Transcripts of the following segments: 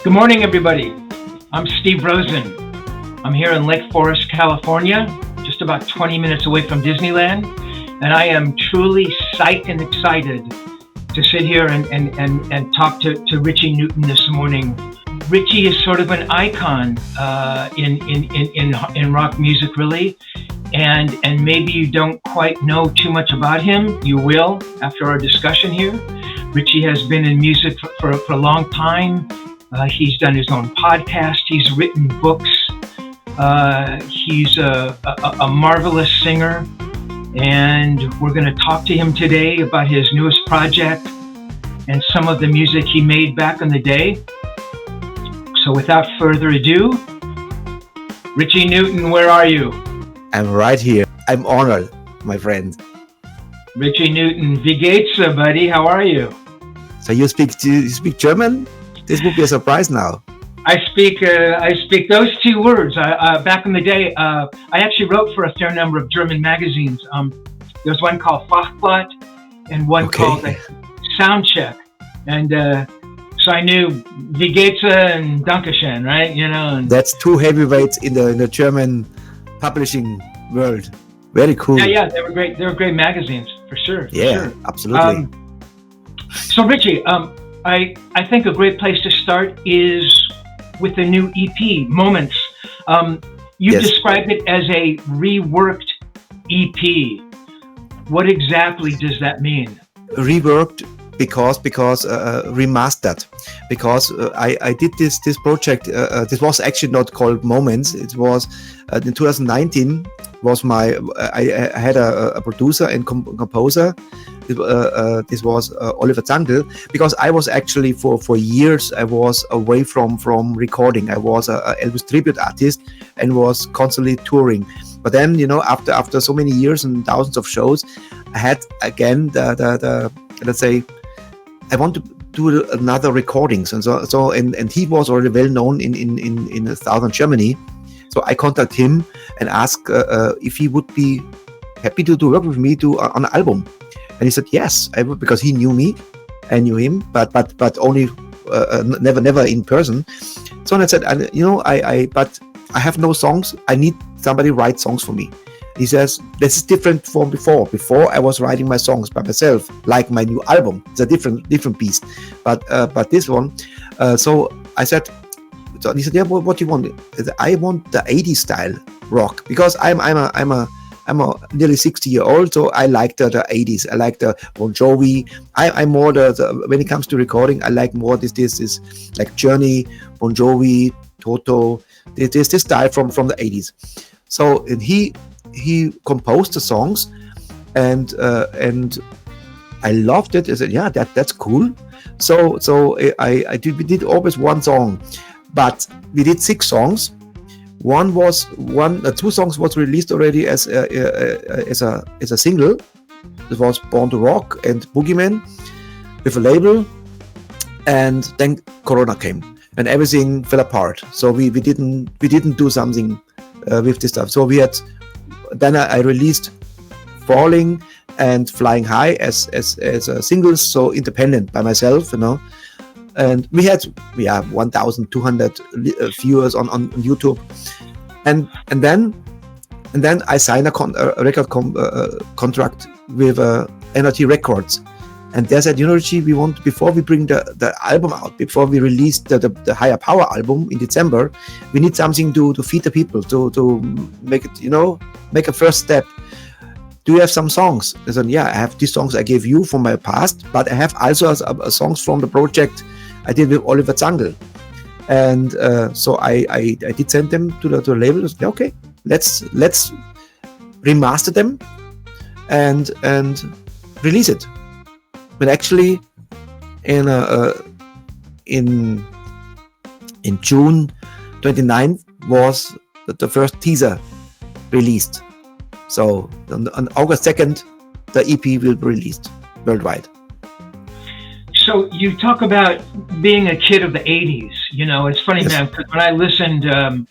Good morning, everybody. I'm Steve Rosen. I'm here in Lake Forest, California, just about 20 minutes away from Disneyland. And I am truly psyched and excited to sit here and talk to Ritchie Newton this morning. Ritchie is sort of an icon in rock music, really. And maybe you don't quite know too much about him. You will after our discussion here. Ritchie has been in music for a long time. He's done his own podcast. He's written books. He's a marvelous singer. And we're going to talk to him today about his newest project and some of the music he made back in the day. So without further ado, Ritchie Newton, where are you? I'm right here. I'm honored, my friend. Ritchie Newton, wie geht's, buddy? How are you? So you speak German? This would be a surprise now. I speak those two words. Back in the day, I actually wrote for a fair number of German magazines. There's one called Fachblatt and one called Soundcheck. And so I knew wie geht's and Dankeschön, right? You know. And that's two heavyweights in the German publishing world. Very cool. Yeah, they were great. They were great magazines for sure. Yeah, absolutely. So Ritchie, I think a great place to start is with the new EP, Moments. You described it as a reworked EP. What exactly does that mean? Reworked because remastered. Because I did this project. This was actually not called Moments. It was in 2019. I had a producer and composer. This was Oliver Zangel, because I was actually for years I was away from recording. I was a Elvis tribute artist and was constantly touring. But then, after so many years and thousands of shows, I had again the let's say I want to do another recordings, and so he was already well known in southern Germany. So I contacted him and asked if he would be happy to work with me on an album. And he said yes, I would, because he knew me, I knew him, but only never in person. So I said, but I have no songs. I need somebody write songs for me. He says, this is different from before. Before I was writing my songs by myself, like my new album. It's a different piece. But this one, so I said, so he said, yeah, what do you want? I want the 80s style rock, because I'm a nearly 60-year-old, so I like the 80s. I like the Bon Jovi. I'm more the when it comes to recording, I like more this like Journey, Bon Jovi, Toto. This style from the 80s. So and he composed the songs, and I loved it. I said, yeah, that's cool. So we did always one song, but we did 6 songs. Two songs was released already as a single. It was Born to Rock and Boogeyman with a label, and then Corona came and everything fell apart. So we didn't do something with this stuff. So then I released Falling and Flying High as singles, so independent by myself, And we had 1,200 viewers on YouTube, and then I signed a record contract with NRT-Records, and they said, Ritchie, we want, before we bring the album out, before we release the Higher Power album in December, we need something to feed the people, to make it, make a first step. Do you have some songs? I said, yeah, I have these songs I gave you from my past, but I have also songs from the project I did with Oliver Zangel. And so I did send them to the label. I said, okay, let's remaster them and release it. But actually, in June 29th was the first teaser released. So on August 2nd, the EP will be released worldwide. So you talk about being a kid of the 80s. It's funny, yes, man, because when I listened to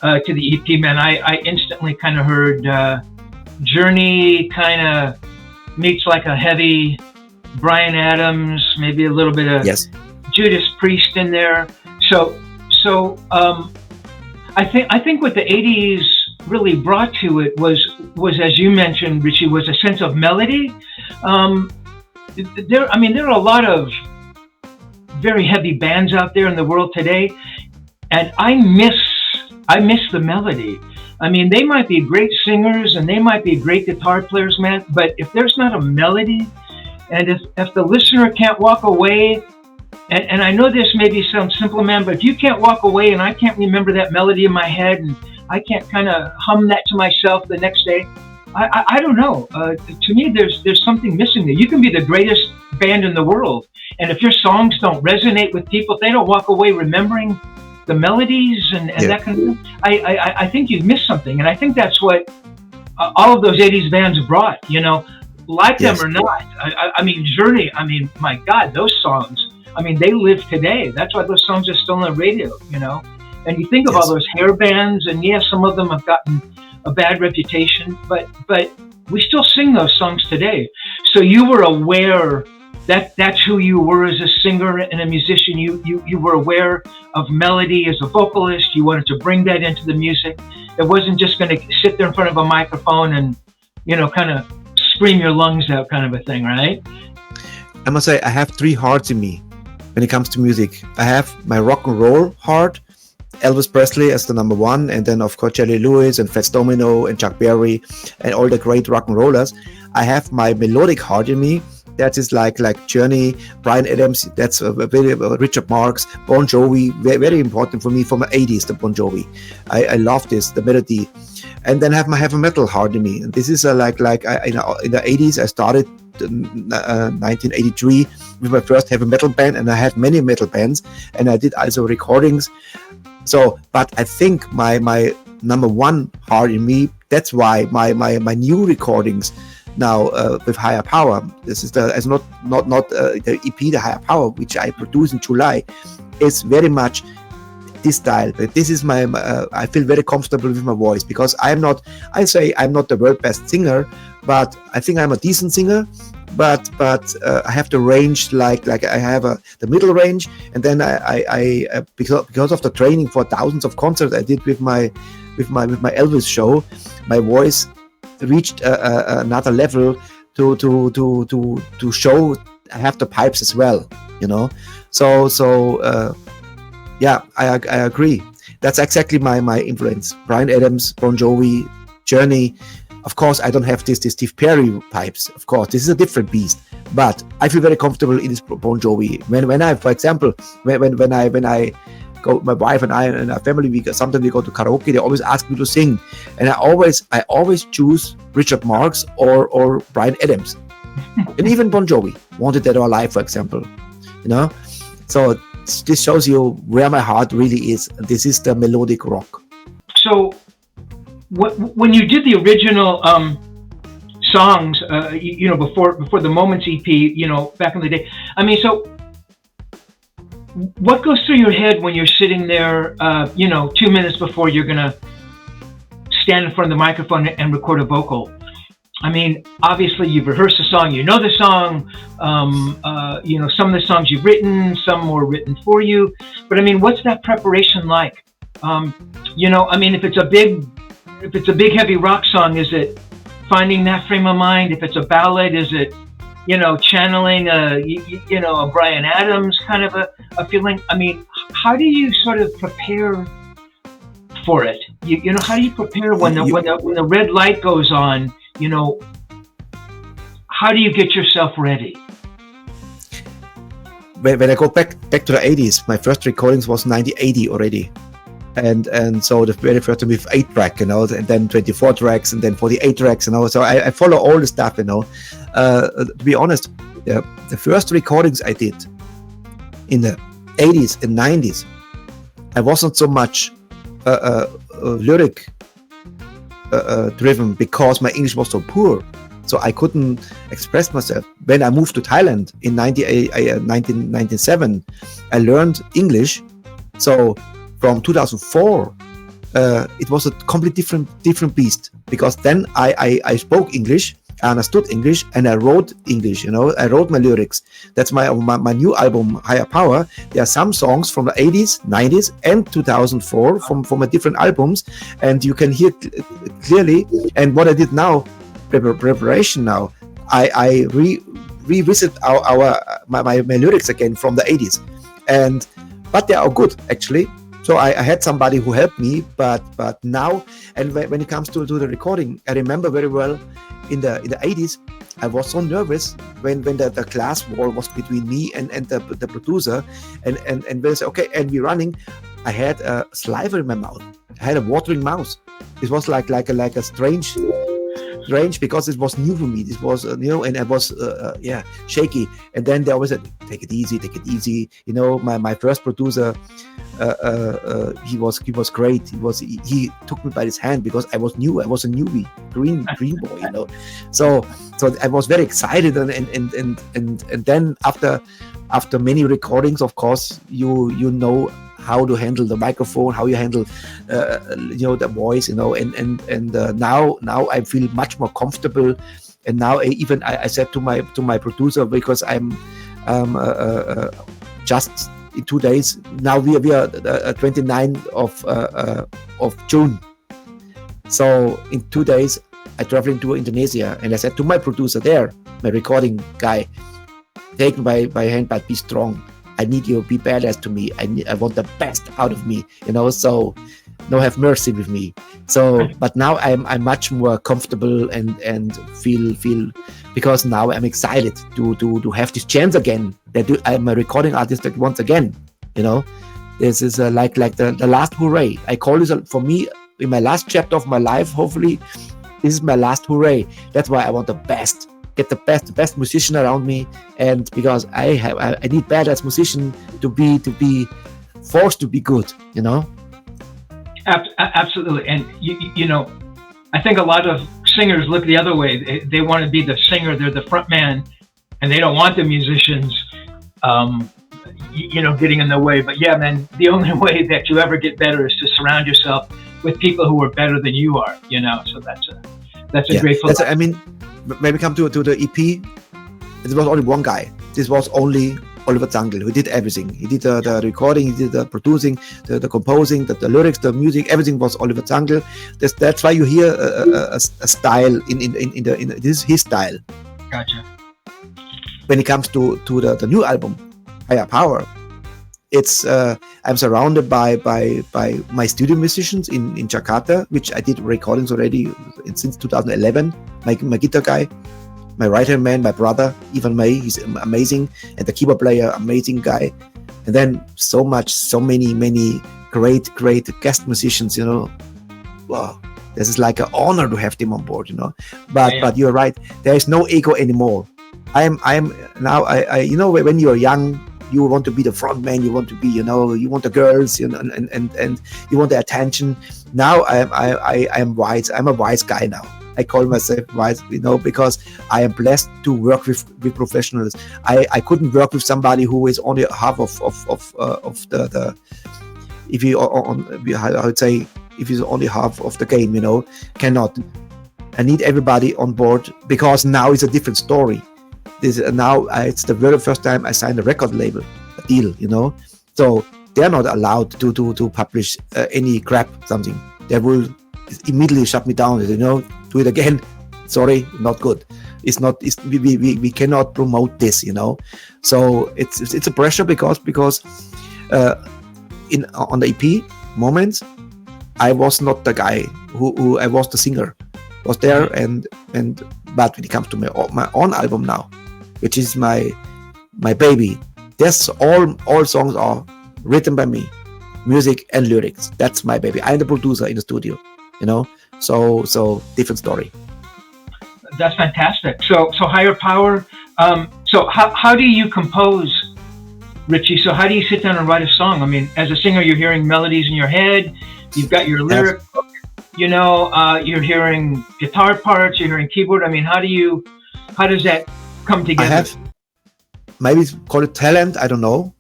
the EP, man, I instantly kind of heard Journey kind of meets like a heavy Bryan Adams, maybe a little bit of Judas Priest in there. So I think what the '80s really brought to it was as you mentioned, Ritchie, was a sense of melody. There are a lot of very heavy bands out there in the world today, and I miss the melody. I mean, they might be great singers and they might be great guitar players, man, but if there's not a melody, and if the listener can't walk away, and I know this maybe sounds simple, man, but if you can't walk away and I can't remember that melody in my head and I can't kind of hum that to myself the next day, I don't know. To me, there's something missing there. You can be the greatest band in the world, and if your songs don't resonate with people, if they don't walk away remembering the melodies and that kind of thing, I think you've missed something. And I think that's what all of those '80s bands brought, like them or not. I mean, Journey, my God, those songs, they live today. That's why those songs are still on the radio, And you think of all those hair bands, and some of them have gotten a bad reputation, but we still sing those songs today. So you were aware that that's who you were as a singer and a musician. You were aware of melody as a vocalist. You wanted to bring that into the music. It wasn't just going to sit there in front of a microphone and kind of scream your lungs out, kind of a thing, right? I must say I have three hearts in me when it comes to music. I have my rock and roll heart, Elvis Presley as the number one, and then of course Jerry Lewis and Fats Domino and Chuck Berry and all the great rock and rollers. I have my melodic heart in me. That is like Journey, Bryan Adams. That's very Richard Marx, Bon Jovi. Very, very important for me from the '80s. The Bon Jovi, I love this, the melody. And then I have my heavy metal heart in me. And this is in the '80s. I started 1983 with my first heavy metal band, and I had many metal bands, and I did also recordings. So, but I think my number one heart in me. That's why my new recordings now with Higher Power. This is not the EP, the Higher Power, which I produced in July. It's very much this style. But this is my I feel very comfortable with my voice, because I'm not the world best singer, but I think I'm a decent singer. But I have the range, like I have the middle range, and then I because of the training for thousands of concerts I did with my Elvis show, my voice reached another level to show I have the pipes as well, So I agree. That's exactly my influence. Bryan Adams, Bon Jovi, Journey. Of course, I don't have this Steve Perry pipes. Of course, this is a different beast. But I feel very comfortable in this Bon Jovi. When I, for example, when I go, my wife and I and our family, sometimes we go to karaoke. They always ask me to sing, and I always choose Richard Marx or Bryan Adams, and even Bon Jovi, Wanted Dead or Alive, for example. So this shows you where my heart really is. This is the melodic rock. So, when you did the original songs, before the Moments EP, back in the day, so what goes through your head when you're sitting there, 2 minutes before you're gonna stand in front of the microphone and record a vocal? Obviously you've rehearsed the song, the song, some of the songs you've written, some were written for you, but what's that preparation like? If it's a big heavy rock song, is it finding that frame of mind? If it's a ballad, is it, channeling a Bryan Adams kind of a feeling? How do you sort of prepare for it? How do you prepare when the red light goes on? How do you get yourself ready? When I go back to the '80s, my first recordings was 1980 already. And so the very first time with 8-track, and then 24 tracks, and then 48 tracks, So I follow all the stuff, To be honest, the first recordings I did in the 80s and 90s, I wasn't so much lyric driven, because my English was so poor, so I couldn't express myself. When I moved to Thailand in 1997, I learned English. So from 2004, it was a completely different beast, because then I spoke English. I understood English, and I wrote English. I wrote my lyrics. That's my new album, Higher Power. There are some songs from the 80s, 90s, and 2004 from different albums, and you can hear clearly. And what I did now, preparation now, I revisit my lyrics again from the 80s, but they are good actually. So I had somebody who helped me, but now, and when it comes to the recording, I remember very well in the 80s, I was so nervous when the class wall was between me and the producer, and when they said, okay, and we're running, I had a saliva in my mouth. I had a watering mouth. It was like a strange, because it was new for me. This was and I was shaky. And then they always said, take it easy. My first producer, he was great. He took me by his hand because I was new. I was a newbie, green boy. So I was very excited, and then after many recordings, of course, you know how to handle the microphone, how you handle the voice, and now I feel much more comfortable. And now I said to my producer, because I'm just in 2 days now, we are 29th of June, so in 2 days I traveling to Indonesia, and I said to my producer there, my recording guy, take me by hand, but be strong. I need you to be badass to me. I want the best out of me, so no, have mercy with me. So, but now I'm much more comfortable and feel, because now I'm excited to have this chance again. That I'm a recording artist once again. This is like the last hooray. I call this for me in my last chapter of my life. Hopefully, this is my last hooray. That's why I want the best. Get the best musician around me, and because I need badass musician to be forced to be good. Absolutely. And I think a lot of singers look the other way. They want to be the singer, they're the front man, and they don't want the musicians getting in the way. But yeah, man, the only way that you ever get better is to surround yourself with people who are better than you are. So that's a great philosophy. When we come to the EP, it was only one guy. This was only Oliver Zangle, who did everything. He did the recording, he did the producing, the composing, the lyrics, the music. Everything was Oliver Zangle. That's why you hear a style in this is his style. Gotcha. When it comes to the new album, Higher Power, it's I'm surrounded by my studio musicians in Jakarta, which I did recordings already since 2011. My guitar guy, my right-hand man, my brother, Ivan May, he's amazing, and the keyboard player, amazing guy. And then so many great guest musicians, Wow, this is like an honor to have them on board, But you're right, there is no ego anymore. I am now, when you're young, you want to be the front man, you want to be, you want the girls, and you want the attention. Now I am wise. I'm a wise guy now. I call myself wise, because I am blessed to work with professionals. I couldn't work with somebody who is only half of the if you I would say if he's only half of the game, cannot. I need everybody on board, because now it's a different story. It's the very first time I signed a record label, a deal, So they're not allowed to publish any crap, something. They will immediately shut me down, do it again. Sorry, not good. It's not. We cannot promote this, So it's a pressure because on the EP Moments, I was not the guy who I was the singer, was there, but when it comes to my own album now, which is my baby, that's all songs are written by me, music and lyrics. That's my baby. I'm the producer in the studio, so different story. That's fantastic. So Higher Power. So how do you compose, Ritchie? So how do you sit down and write a song? I mean, as a singer, you're hearing melodies in your head. You've got your lyric. You're hearing guitar parts. You're hearing keyboard. I mean, how does that come together? Maybe call it talent. I don't know.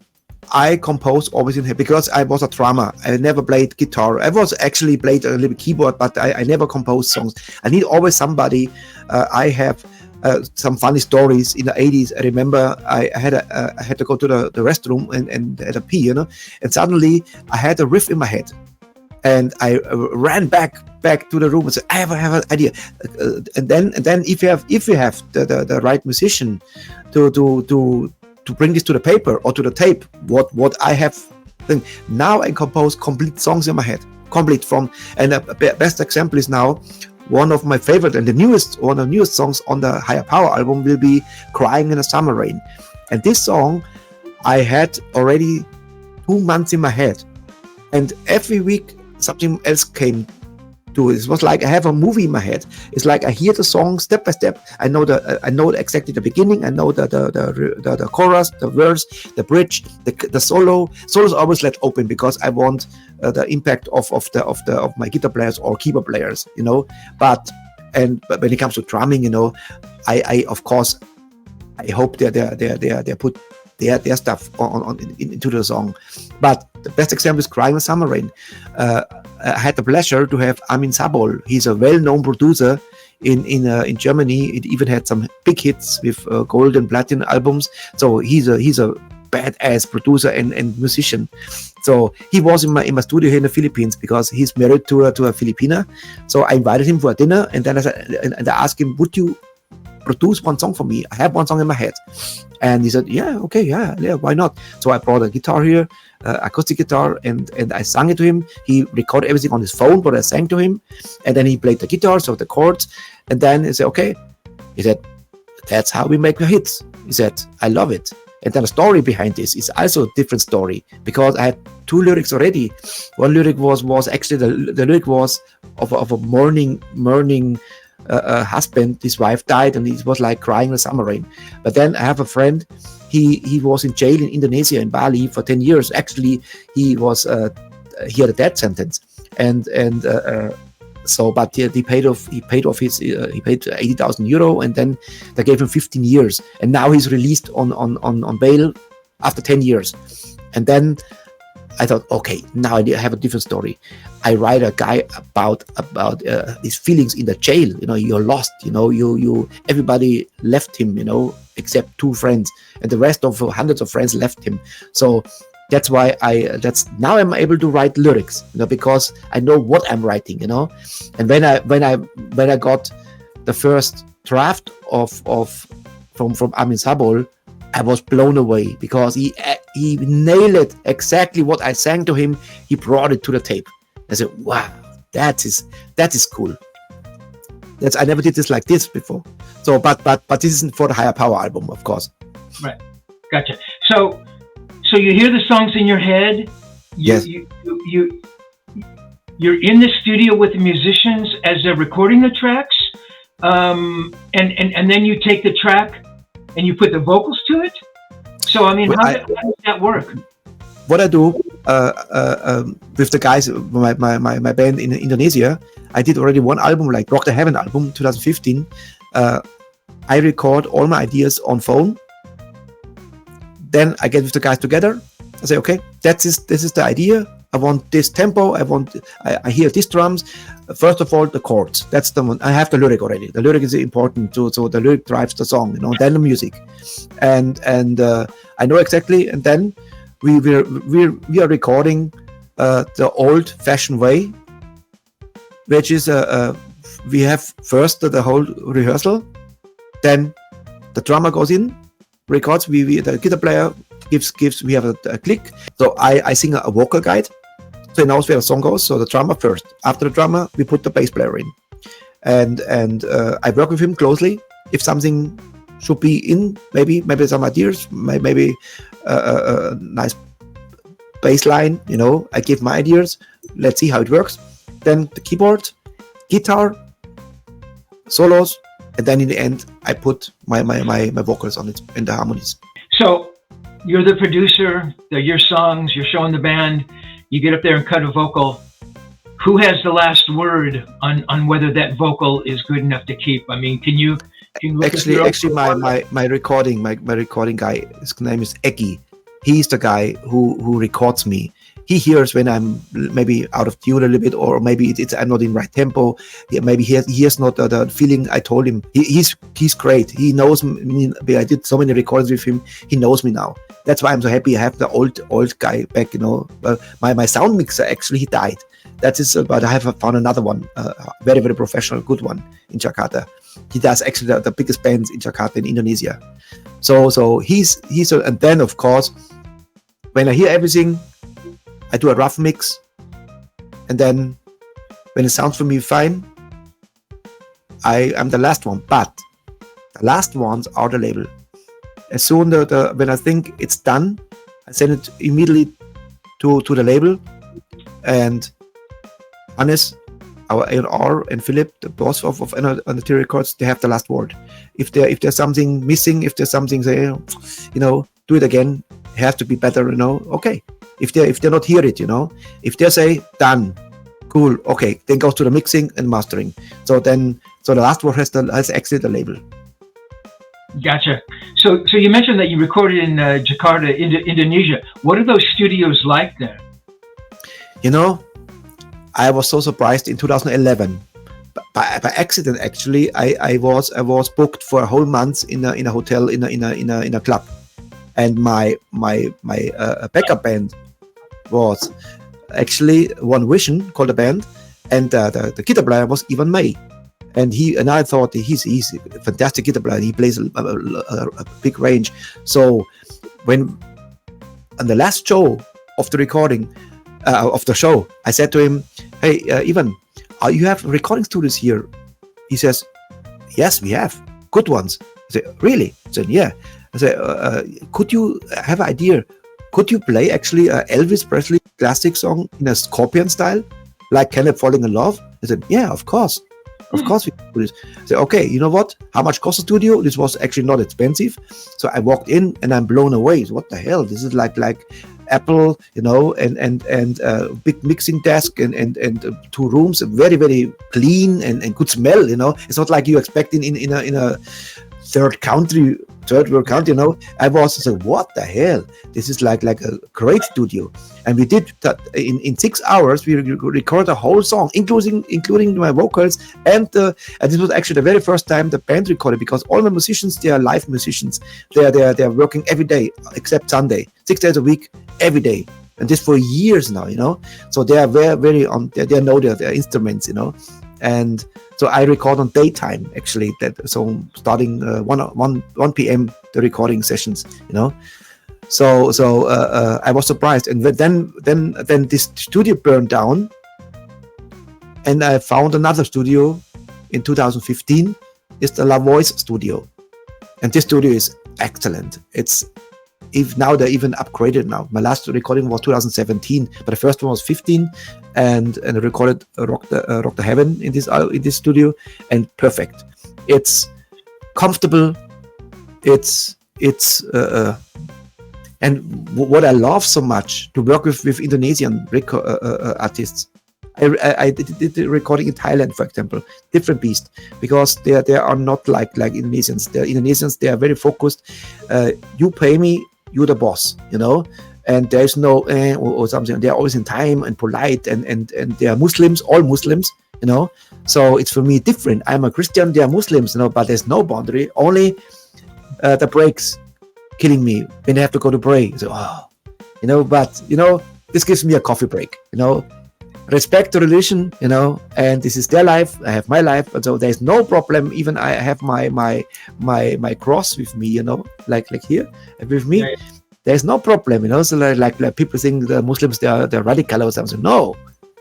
I compose always in here because I was a drummer. I never played guitar. I was actually played a little keyboard, but I never composed songs. I need always somebody. I have some funny stories in the 80s. I remember I had to go to the restroom and had a pee, and suddenly I had a riff in my head, and I ran back to the room and said, I have an idea. And then if you have the right musician to bring this to the paper or to the tape, what I have, then now I compose complete songs in my head, complete from. And the best example is now one of my favorite and one of the newest songs on the Higher Power album will be "Crying in the Summer Rain," and this song I had already 2 months in my head, and every week something else came to it. It was like I have a movie in my head. It's like I hear the song step by step. I know exactly the beginning. I know the chorus, the verse, the bridge, the solo. Solos always let open because I want the impact of my guitar players or keyboard players, But when it comes to drumming, I of course I hope they put their stuff into the song. But the best example is "Crying in the Summer Rain." I had the pleasure to have Armin Sabol. He's a well-known producer in Germany. It even had some big hits with gold and platinum albums. So he's a badass producer and musician. So he was in my studio here in the Philippines because he's married to a Filipina. So I invited him for a dinner, and then I asked him, "Would you produce one song for me? I have one song in my head." And he said, "Yeah, okay, yeah, why not?" So I brought a guitar here, acoustic guitar, and I sang it to him. He recorded everything on his phone, but I sang to him, and then he played the guitar, so the chords, and then he said, "Okay." He said, "That's how we make the hits." He said, "I love it." And then the story behind this is also a different story because I had 2 lyrics already. One lyric was actually the lyric was of a mourning husband. His wife died, and he was like crying in the summer rain. But then I have a friend. He was in jail in Indonesia, in Bali, for 10 years. Actually, he had a death sentence, and so but he paid off his he paid 80,000 euro, and then they gave him 15 years, and now he's released on bail after 10 years. And then I thought, okay, now I have a different story. I write a guy about his feelings in the jail. You're lost. You everybody left him. Except 2 friends, and the rest of hundreds of friends left him. So that's why now I'm able to write lyrics. Because I know what I'm writing. And when I got the first draft from Armin Sabol, I was blown away because he nailed it exactly what I sang to him. He brought it to the tape. I said, "Wow, that is cool." I never did this like this before. So, but this isn't for the Higher Power album, of course. Right, gotcha. So you hear the songs in your head. Yes. You're in the studio with the musicians as they're recording the tracks, and then you take the track and you put the vocals to it. So how does that work? What I do with the guys, my band in Indonesia, I did already one album, like Rock the Heaven album, 2015. I record all my ideas on phone. Then I get with the guys together. I say, okay, this is the idea. I want this tempo. I hear these drums. First of all, the chords. That's the one. I have the lyric already. The lyric is important too. So the lyric drives the song, then the music. And I know exactly. And then we are recording the old-fashioned way, which is we have first the whole rehearsal. Then the drummer goes in, records. The guitar player gives. We have a click. So I sing a vocal guide. So he knows where the song goes. So the drummer first. After the drummer, we put the bass player in, and I work with him closely. If something should be in, maybe some ideas, maybe a nice bass line. I give my ideas. Let's see how it works. Then the keyboard, guitar, solos, and then in the end, I put my vocals on it and the harmonies. So you're the producer. They're your songs. You're showing the band. You get up there and cut a vocal. Who has the last word on whether that vocal is good enough to keep? I mean, can you look actually my recording guy, his name is Eki. He's the guy who records me. He hears when I'm maybe out of tune a little bit, or maybe it's I'm not in right tempo. Maybe he has not the feeling I told him. He's great. He knows me. I did so many recordings with him. He knows me now. That's why I'm so happy. I have the old guy back. My sound mixer actually he died. That is, but I have found another one, very very professional, good one in Jakarta. He does actually the biggest bands in Jakarta in Indonesia. So he's and then of course when I hear everything, I do a rough mix, and then when it sounds for me fine, I'm the last one. But the last ones are the label. As soon when I think it's done, I send it immediately to the label, and Hannes, our A&R, and Philip, the boss of NRT-Records, they have the last word. If there's something missing, if there's something say, do it again, it has to be better, okay. If they're not hear it, if they say done, cool, okay, then goes to the mixing and mastering. So the last word has actually the label. Gotcha. So you mentioned that you recorded in Jakarta, Indonesia. What are those studios like there? I was so surprised in 2011. By accident, actually, I was booked for a whole month in a hotel in a club, and my backup band was actually One Vision, called a band, and the guitar player was Ivan May, and I thought he's a fantastic guitar player. He plays a big range. So when on the last show of the recording of the show, I said to him, "Hey, Ivan, you have recording studios here?" He says, "Yes, we have good ones." I said, "Really?" I said, "Yeah." I said, "Could you have an idea? Could you play actually a Elvis Presley classic song in a Scorpion style, like Can I Falling in Love?" I said, "Yeah, of course. Of course we can do this." I said, "Okay, you know what? How much cost the studio?" This was actually not expensive. So I walked in and I'm blown away. What the hell? This is like Apple, and big mixing desk and 2 rooms, very very clean and good smell. It's not like you expect in a third world country. I was said, what the hell? This is like a great studio, and we did that in 6 hours. We recorded a whole song, including my vocals, and this was actually the very first time the band recorded, because all the musicians, they are live musicians. They are working every day except Sunday, 6 days a week, every day, and this for years now. So they are very very on. They know their instruments, and so I record on daytime actually. So starting 1 p.m. the recording sessions, So I was surprised, and then this studio burned down, and I found another studio in 2015. It's the La Voice studio, and this studio is excellent. If now they're even upgraded now. My last recording was 2017, but the first one was 15, and I recorded Rock the Heaven in this studio, and perfect. It's comfortable. And what I love so much to work with Indonesian artists. I did the recording in Thailand, for example, different beast, because they are not like Indonesians. Indonesians, they are very focused. You pay me, you're the boss, and there's no or something. They're always in time and polite, and they are Muslims, all Muslims, So it's for me different. I'm a Christian, they are Muslims, but there's no boundary. Only the breaks killing me when they have to go to pray. So, but this gives me a coffee break. Respect the religion, and this is their life. I have my life, and so there's no problem. Even I have my cross with me, like here with me. Yeah. There's no problem, So like people think the Muslims they're radical or something. No,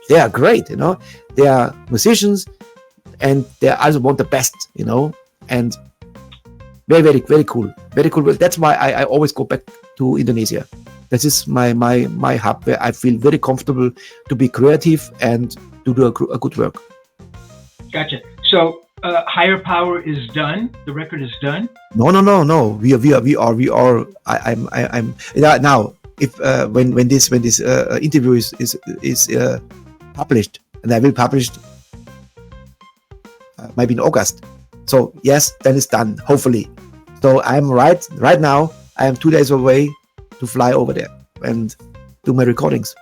they are great, They are musicians, and they also want the best, and very very very cool, very cool. That's why I always go back to Indonesia. This is my hub where I feel very comfortable to be creative and to do a good work. Gotcha. So Higher Power is done. The record is done. No. We are. I'm now. If when this interview is published, and I will publish maybe in August. So yes, then it's done. Hopefully. So I'm right now. I am 2 days away to fly over there and do my recordings.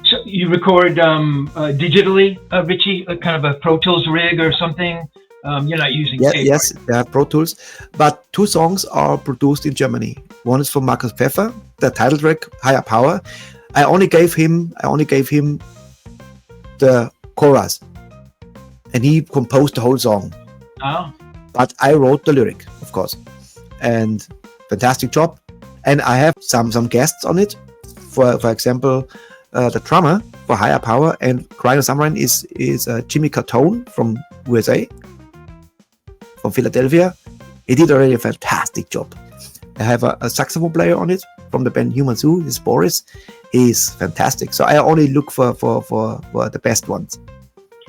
So you record digitally, Ritchie, kind of a Pro Tools rig or something? You're not using tape. Yes, they have Pro Tools, but 2 songs are produced in Germany. One is from Markus Pfeffer, the title track, Higher Power. I only gave him the chorus, and he composed the whole song. Oh. But I wrote the lyric, of course, and fantastic job. And I have some guests on it. For example, the drummer for Higher Power and Crying on Summer Rain is Jimmy Cartone from USA. From Philadelphia. He did already a fantastic job. I have a saxophone player on it from the band Human Zoo. It's Boris. He's fantastic. So I only look for the best ones.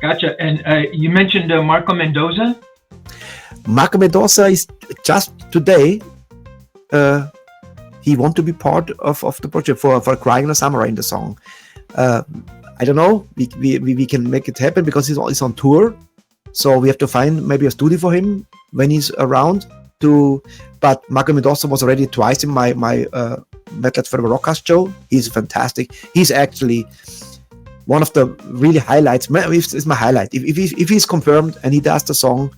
Gotcha. And you mentioned Marco Mendoza. Marco Mendoza is just today. He wants to be part of the project for Crying on a Summer Rain, the song. I don't know. We can make it happen because he's on tour. So we have to find maybe a studio for him when he's around. But Marco Mendoza was already twice in my Metal Forever Rockcast show. He's fantastic. He's actually one of the really highlights. It's my highlight. If he's confirmed and he does the song,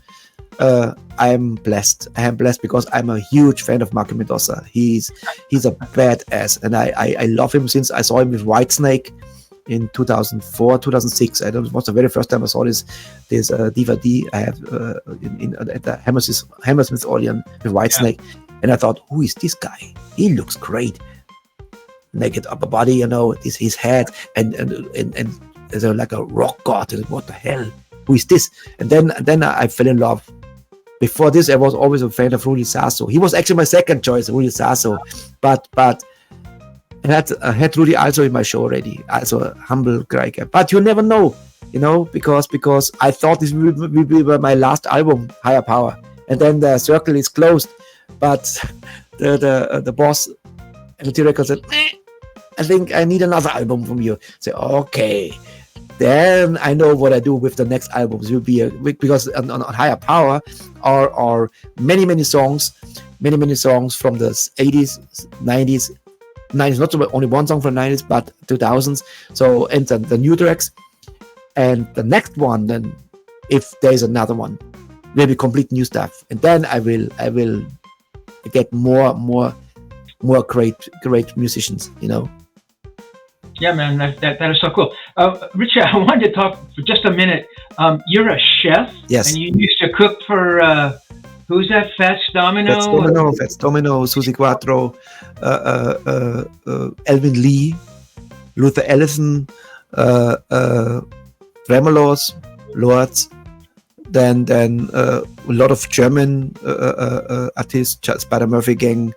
I'm blessed. I am blessed because I'm a huge fan of Marco Mendoza. He's a badass, and I love him since I saw him with Whitesnake in 2004, 2006. It was the very first time I saw this DVD I have at the Hammersmith Odeon with Whitesnake, and I thought, who is this guy? He looks great. Naked upper body, his head, and like a rock god. What the hell? Who is this? And then I fell in love. Before this, I was always a fan of Rudy Sasso. He was actually my second choice, Rudy Sasso, but I had Rudy also in my show already, also a humble guy. But you never know, because I thought this would be my last album, Higher Power, and then the circle is closed. But the boss, NRT-Records said, I think I need another album from you. Say, okay, then I know what I do with the next albums. It will be because on Higher Power are many songs from the 80s, 90s. 90s, not only one song from the 90s, but 2000s. So, and the new tracks, and the next one, then if there's another one, will be complete new stuff, and then I will get more great musicians. Yeah, man, that is so cool. Richard, I wanted to talk for just a minute. You're a chef. Yes. And you used to cook for. Who's that? Fats Domino? Fats Domino, Susie Quattro, Elvin Lee, Luther Ellison, Tremolos, Lords, then a lot of German artists, Spider Murphy Gang,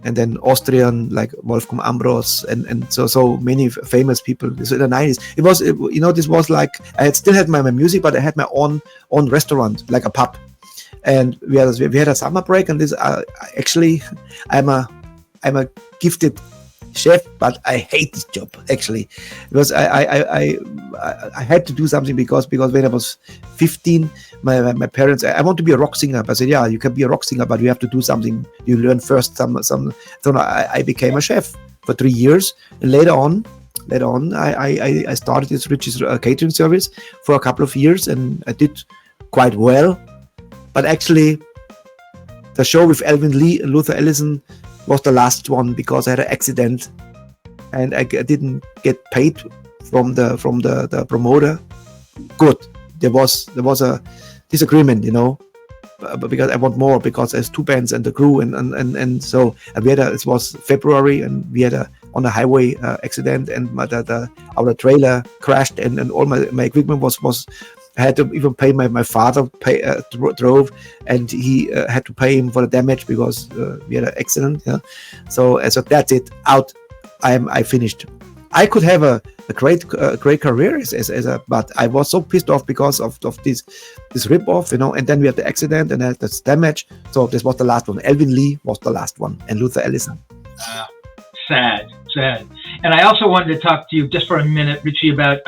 and then Austrian like Wolfgang Ambros, and so many famous people. This in the 90s. It was, this was like I still had my music, but I had my own restaurant, like a pub. And we had a summer break, and this actually I'm a gifted chef, but I hate this job actually, because I had to do something because when I was 15, my parents, I want to be a rock singer. I said, yeah, you can be a rock singer, but you have to do something. You learn first some. So I became a chef for 3 years, and later on I started this Ritchie's catering service for a couple of years, and I did quite well. But actually, the show with Elvin Lee and Luther Ellison was the last one because I had an accident, and I didn't get paid from the promoter. Good, there was a disagreement, but because I want more, because there's 2 bands and the crew, and so we had it was February, and we had on a highway accident, and our trailer crashed, and all my equipment was. I had to even pay my father drove, and he had to pay him for the damage because we had an accident. Yeah, so that's it. Out. I finished. I could have a great career but I was so pissed off because of this rip off, and then we had the accident and had this damage. So this was the last one. Elvin Lee was the last one, and Luther Ellison. Sad. And I also wanted to talk to you just for a minute, Ritchie, about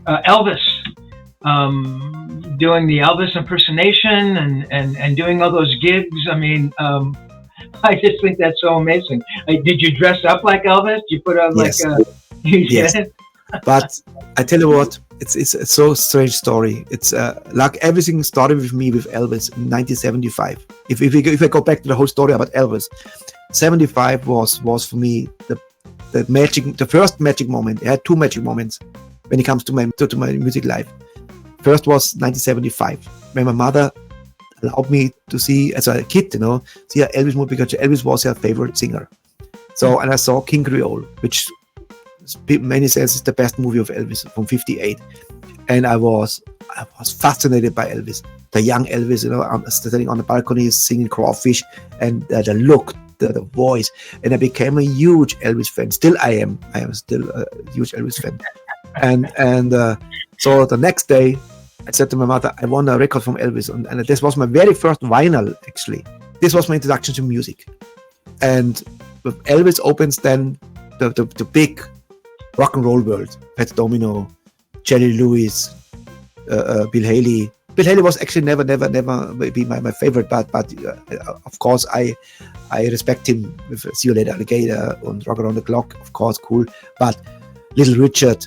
Elvis. Doing the Elvis impersonation and doing all those gigs. I mean, I just think that's so amazing. Did you dress up like Elvis? Did you put on like Yes, you yes. did? But I tell you what, it's a so strange story. It's like everything started with me with Elvis in 1975. If I go back to the whole story about Elvis, 75 was for me the first magic moment. I had two magic moments when it comes to my music life. First was 1975 when my mother allowed me to see, as a kid, see an Elvis movie because Elvis was her favorite singer. So, and I saw King Creole, which many says is the best movie of Elvis from '58, and I was fascinated by Elvis, the young Elvis, standing on the balcony singing Crawfish, and the look, the voice, and I became a huge Elvis fan. Still, I am still a huge Elvis fan, and so the next day, I said to my mother, I want a record from Elvis, and this was my very first vinyl. Actually, this was my introduction to music, and with Elvis opens then the big rock and roll world. Pat Domino, Jerry Lewis, Bill Haley. Bill Haley was actually never be my favorite, but of course I respect him with See You Later Alligator and Rock Around the Clock. Of course, cool. But Little Richard,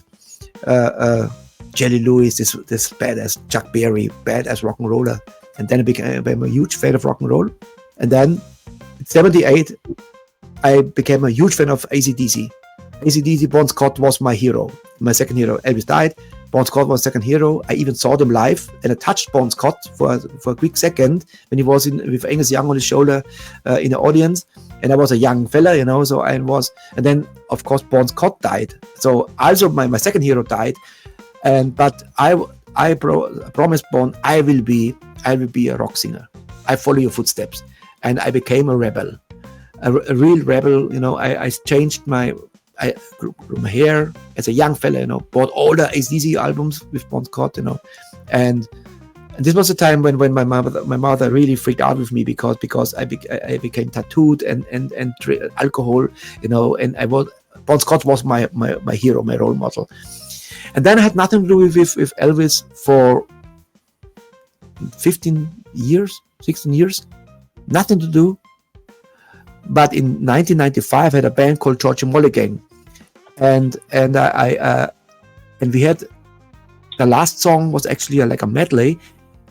Jerry Lewis, this badass Chuck Berry, badass rock and roller, and then I became a huge fan of rock and roll. And then in '78, I became a huge fan of AC/DC. AC/DC, Bon Scott was my hero, my second hero. Elvis died. Bon Scott was second hero. I even saw them live, and I touched Bon Scott for a quick second when he was with Angus Young on his shoulder in the audience, and I was a young fella, So I was, and then of course Bon Scott died. So also my second hero died, but I promised Bon I will be a rock singer. I follow your footsteps, and I became a rebel, a real rebel. I changed my hair as a young fella, bought all the AC/DC albums with Bon Scott, and this was a time when my mother really freaked out with me because I became tattooed and alcohol, and Bon Scott was my hero, my role model. And then I had nothing to do with Elvis for 16 years, nothing to do. But in 1995, I had a band called Georgia Mulligan, and we had the last song was actually like a medley,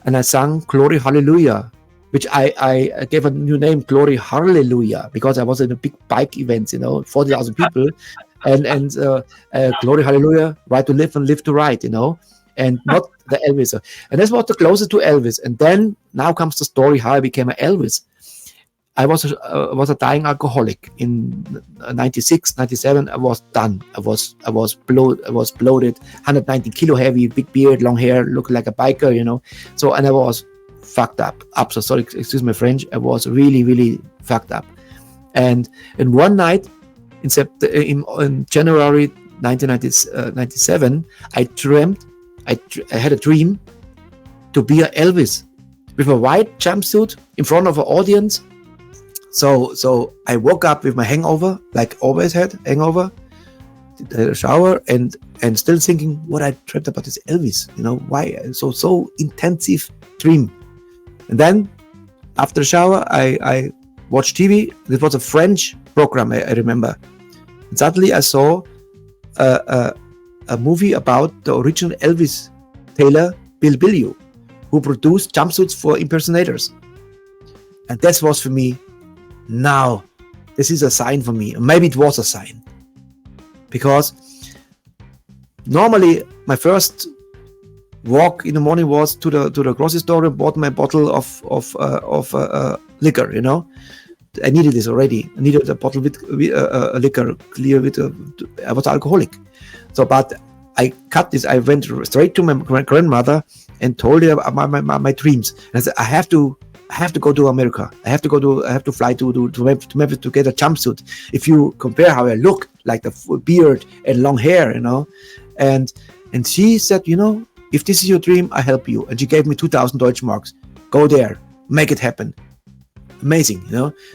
and I sang "Glory Hallelujah," which I gave a new name, "Glory Hallelujah," because I was in a big bike event, 40,000 people, and "Glory Hallelujah," right to live and live to right, and not the Elvis. And this was the closest to Elvis. And then now comes the story how I became an Elvis. I was a dying alcoholic in 96, 97. I was done. I was bloated, 190 kilo heavy, big beard, long hair, looking like a biker, So, and I was fucked up. So sorry, excuse my French. I was really, really fucked up. And one night in January 1997, I had a dream to be a Elvis with a white jumpsuit in front of an audience. So I woke up with my hangover, like always had hangover, did a shower, and still thinking what I dreamt about is Elvis, why so intensive dream. And then after the shower, I watched TV. It was a French program, I remember. And suddenly I saw a movie about the original Elvis tailor, Bill Billio, who produced jumpsuits for impersonators. And that was for me, now this is a sign for me. Maybe it was a sign, because normally my first walk in the morning was to the grocery store and bought my bottle of liquor. I needed this already. I needed a bottle with liquor, clear with. I was alcoholic, so but I cut this. I went straight to my grandmother and told her about my dreams. And I said, I have to go to America. I have to fly to Memphis to get a jumpsuit. If you compare how I look, like the beard and long hair, and she said, if this is your dream, I help you. And she gave me 2,000 Deutsche Marks. Go there, make it happen. Amazing,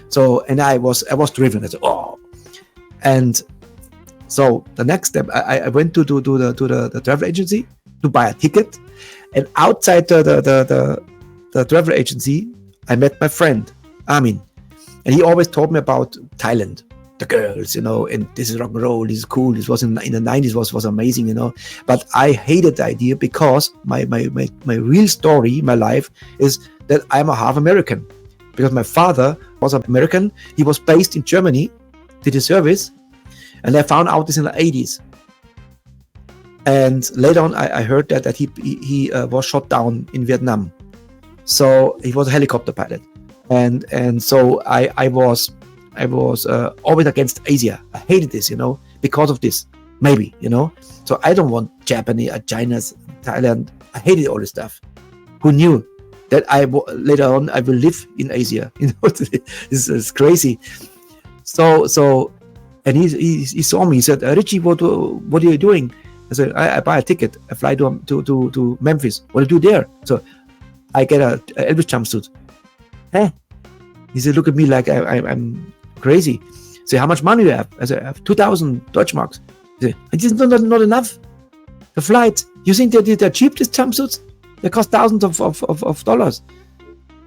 So, and I was driven. I said, oh, and so the next step, I went to the travel agency to buy a ticket, and outside the travel agency, I met my friend Amin, And he always told me about Thailand, the girls, and this is rock and roll, this is cool. This was in the 90s, was amazing, But I hated the idea because my real story, my life, is that I'm a half American. Because my father was American, he was based in Germany, did his service, and I found out this in the 80s. And later on, I heard that he was shot down in Vietnam. So he was a helicopter pilot, and so I was always against Asia. I hated this, because of this, maybe, So I don't want Japanese, China's, Thailand. I hated all this stuff. Who knew that later on I will live in Asia? This is crazy. So, and he saw me. He said, Ritchie, what are you doing? I said, I buy a ticket. I fly to Memphis. What do you do there? So I get a Elvis jumpsuit. Huh? He said, look at me like I'm crazy. I say, how much money do you have? I said, I have 2,000 Deutschmarks. He said, this is not enough. The flight. You think they're cheap, these jumpsuits? They cost thousands of dollars.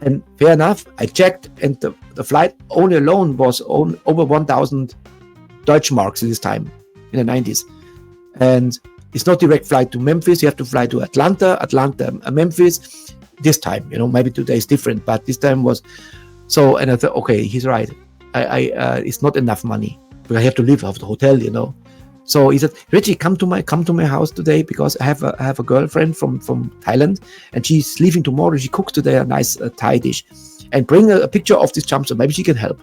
And fair enough, I checked, and the flight only alone was over 1,000 Deutschmarks at this time, in the 90s. And it's not direct flight to Memphis. You have to fly to Atlanta, Memphis. This time, maybe today is different, but this time was so. And I thought, okay, he's right. I it's not enough money, but I have to live off the hotel, So he said, Ritchie, come to my house today because I have a girlfriend from Thailand, and she's leaving tomorrow. She cooks today a nice Thai dish, and bring a picture of this jumpsuit. Maybe she can help.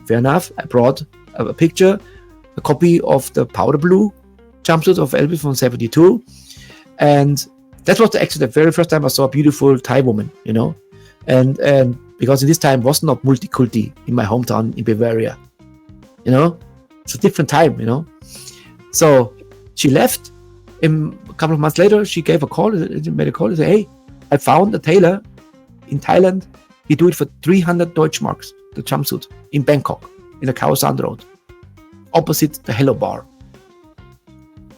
Fair enough. I brought a picture, a copy of the powder blue jumpsuit of Elvis from '72, and that was actually the very first time I saw a beautiful Thai woman, and because in this time was not multi-culti in my hometown in Bavaria, it's a different time, So she left. A couple of months later, she gave a call, made a call, and said, hey, I found a tailor in Thailand. He do it for 300 Deutschmarks, the jumpsuit, in Bangkok, in the Khao San Road, opposite the Hello Bar.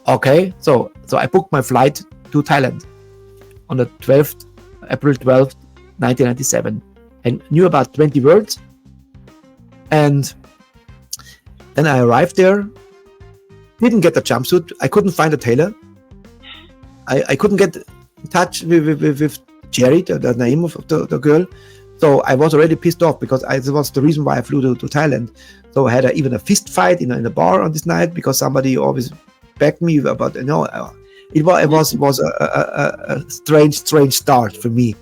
Okay, so I booked my flight to Thailand on the April 12th, 1997, and knew about 20 words. And then I arrived there, didn't get the jumpsuit. I couldn't find a tailor. I couldn't get in touch with Jerry, the name of the girl. So I was already pissed off because this was the reason why I flew to Thailand. So I had even a fist fight in a bar on this night because somebody always begged me about, it was a strange start for me.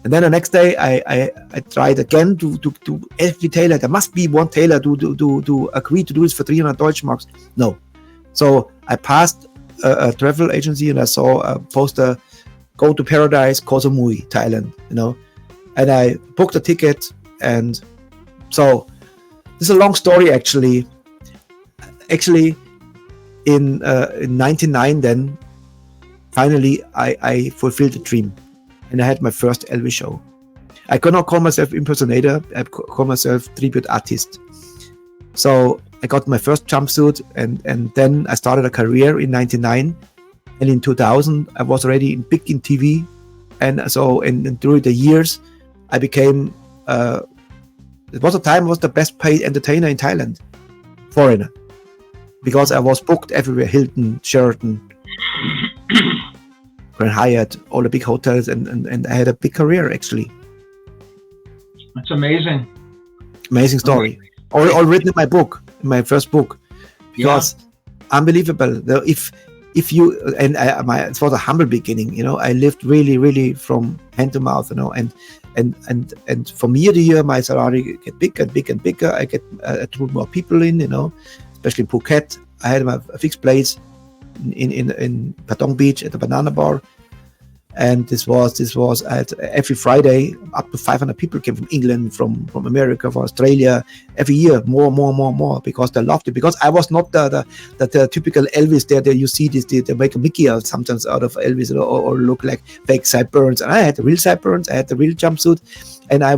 And then the next day I tried again to every tailor. There must be one tailor to agree to do this for 300 Deutschmarks. No. So I passed a travel agency and I saw a poster, go to Paradise, Koh Samui, Thailand, and I booked a ticket. And so this is a long story actually. In 99 then, finally I fulfilled the dream. And I had my first Elvis show. I could not call myself impersonator. I call myself tribute artist. So I got my first jumpsuit, and then I started a career in 99. And in 2000, I was already big in TV. And so and through the years, I became, it was a time I was the best paid entertainer in Thailand, foreigner. Because I was booked everywhere, Hilton, Sheraton, Grand Hyatt, all the big hotels, and I had a big career actually. That's amazing. Amazing story. All written in my book, in my first book, because unbelievable. If you and it was a humble beginning. I lived really from hand to mouth. And from year to year, my salary get bigger and bigger and bigger. I drew more people in. Especially in Phuket. I had a fixed place in Patong Beach at the Banana Bar, and this was at every Friday up to 500 people came from England, from America, from Australia. Every year more because they loved it, because I was not the typical Elvis there you see this they make a Mickey out sometimes out of Elvis or look like fake sideburns, and I had the real sideburns, I had the real jumpsuit, and I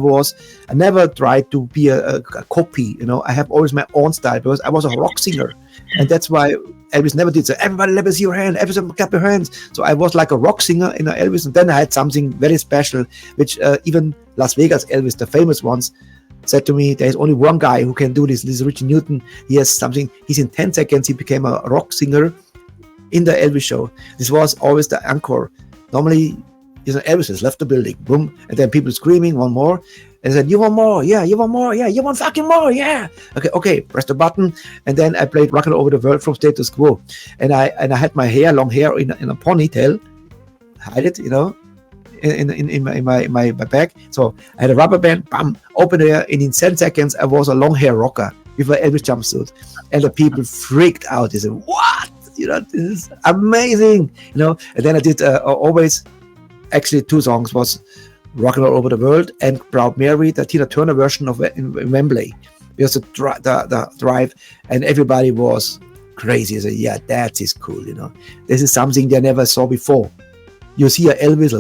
never tried to be a copy. I have always my own style because I was a rock singer, and that's why Elvis never did so. Everybody, let me see your hand. Everybody, clap your hands. So I was like a rock singer in Elvis, and then I had something very special, which even Las Vegas Elvis, the famous ones, said to me, there's only one guy who can do this. This is Ritchie Newton. He has something. He's in 10 seconds. He became a rock singer in the Elvis show. This was always the encore. Normally, Elvis has left the building. Boom. And then people screaming, one more. And I said, you want more? Yeah, you want more? Yeah, you want fucking more? Yeah. Okay, press the button. And then I played Rockin' Over the World from Status Quo. And I had my hair, long hair in a ponytail. Hide it, in my bag. So I had a rubber band, bam, open there, and in 10 seconds I was a long hair rocker with an Elvis jumpsuit. And the people freaked out. They said, what? This is amazing. And then I did always, actually 2 songs was Rockin' All Over the World and Proud Mary, the Tina Turner version of in Wembley. Because the drive, and everybody was crazy. I said, yeah, that is cool, This is something they never saw before. You see a Elvis,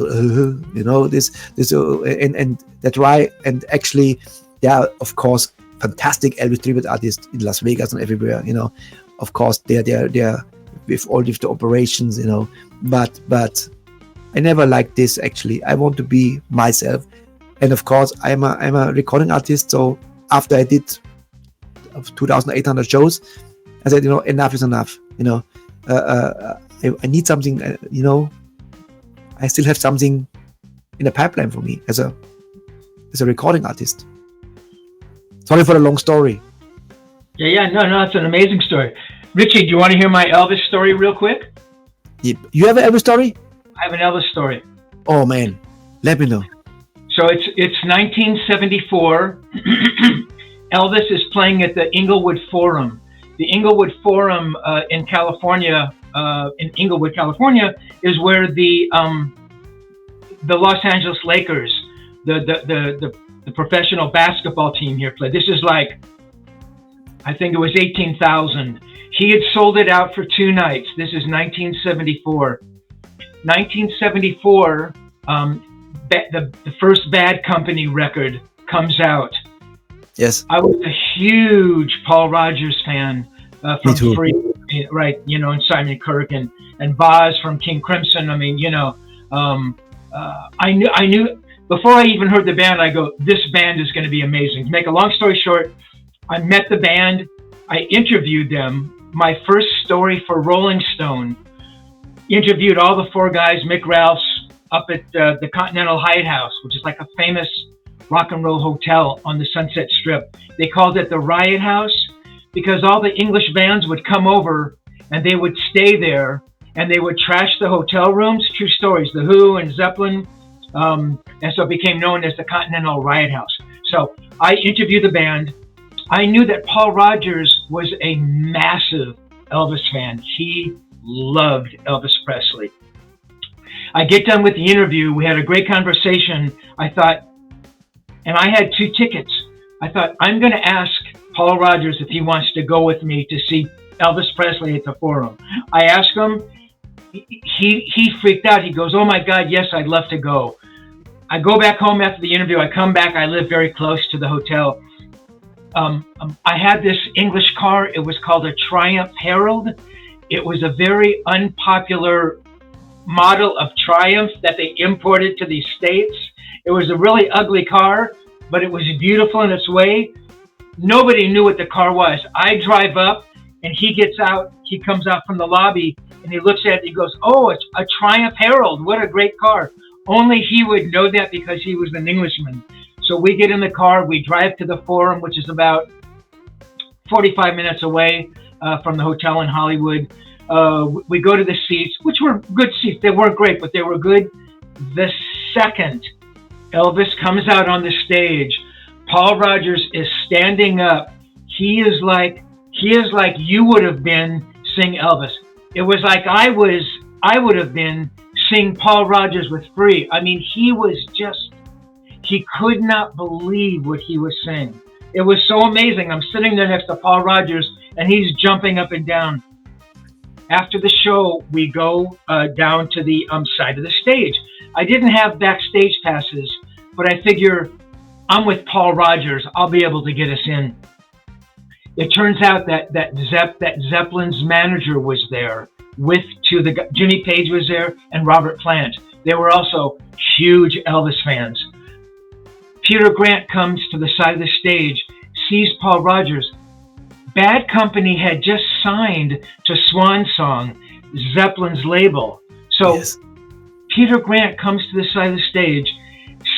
and that's why. And actually, there are, of course, fantastic Elvis tribute artists in Las Vegas and everywhere. Of course, they're with all of the operations. But I never liked this. Actually, I want to be myself, and of course, I'm a recording artist. So after I did 2,800 shows, I said, enough is enough. I need something. I still have something in the pipeline for me as a recording artist. Sorry for the long story. Yeah, no, it's an amazing story. Ritchie, do you want to hear my Elvis story real quick? You have an Elvis story? I have an Elvis story. Oh man, let me know. So it's 1974. Elvis is playing at the Inglewood Forum. The Inglewood Forum in California. In Inglewood, California, is where the Los Angeles Lakers, the professional basketball team here played. This is like, I think it was 18,000. He had sold it out for 2 nights. This is 1974. 1974, the first Bad Company record comes out. Yes. I was a huge Paul Rodgers fan from Free. Right, and Simon Kirk and Boz from King Crimson. I mean, I knew before I even heard the band. I go, this band is going to be amazing. To make a long story short, I met the band. I interviewed them. My first story for Rolling Stone. Interviewed all the 4 guys. Mick Ralphs up at the Continental Hyatt House, which is like a famous rock and roll hotel on the Sunset Strip. They called it the Riot House, because all the English bands would come over and they would stay there and they would trash the hotel rooms. True stories, The Who and Zeppelin. And so it became known as the Continental Riot House. So I interviewed the band. I knew that Paul Rodgers was a massive Elvis fan. He loved Elvis Presley. I get done with the interview. We had a great conversation. I thought, and I had 2 tickets. I thought, I'm going to ask Paul Rodgers if he wants to go with me to see Elvis Presley at the Forum. I asked him, he freaked out. He goes, oh my God, yes, I'd love to go. I go back home after the interview. I come back. I live very close to the hotel. I had this English car. It was called a Triumph Herald. It was a very unpopular model of Triumph that they imported to the States. It was a really ugly car, but it was beautiful in its way. Nobody knew what the car was. I drive up and he gets out. He comes out from the lobby and he looks at it. He goes, oh, it's a Triumph Herald. What a great car. Only he would know that because he was an Englishman. So we get in the car. We drive to the Forum, which is about 45 minutes away from the hotel in Hollywood. We go to the seats, which were good seats. They weren't great, but they were good. The second Elvis comes out on the stage, Paul Rodgers is standing up. He is like you would have been seeing Elvis. It was like I would have been seeing Paul Rodgers with Free. I mean, he could not believe what he was saying. It was so amazing. I'm sitting there next to Paul Rodgers and he's jumping up and down. After the show, we go down to the side of the stage. I didn't have backstage passes, but I figure I'm with Paul Rodgers. I'll be able to get us in. It turns out that Zeppelin's manager was there Jimmy Page was there and Robert Plant. They were also huge Elvis fans. Peter Grant comes to the side of the stage, sees Paul Rogers. Bad Company had just signed to Swan Song, Zeppelin's label. So Yes. Peter Grant comes to the side of the stage,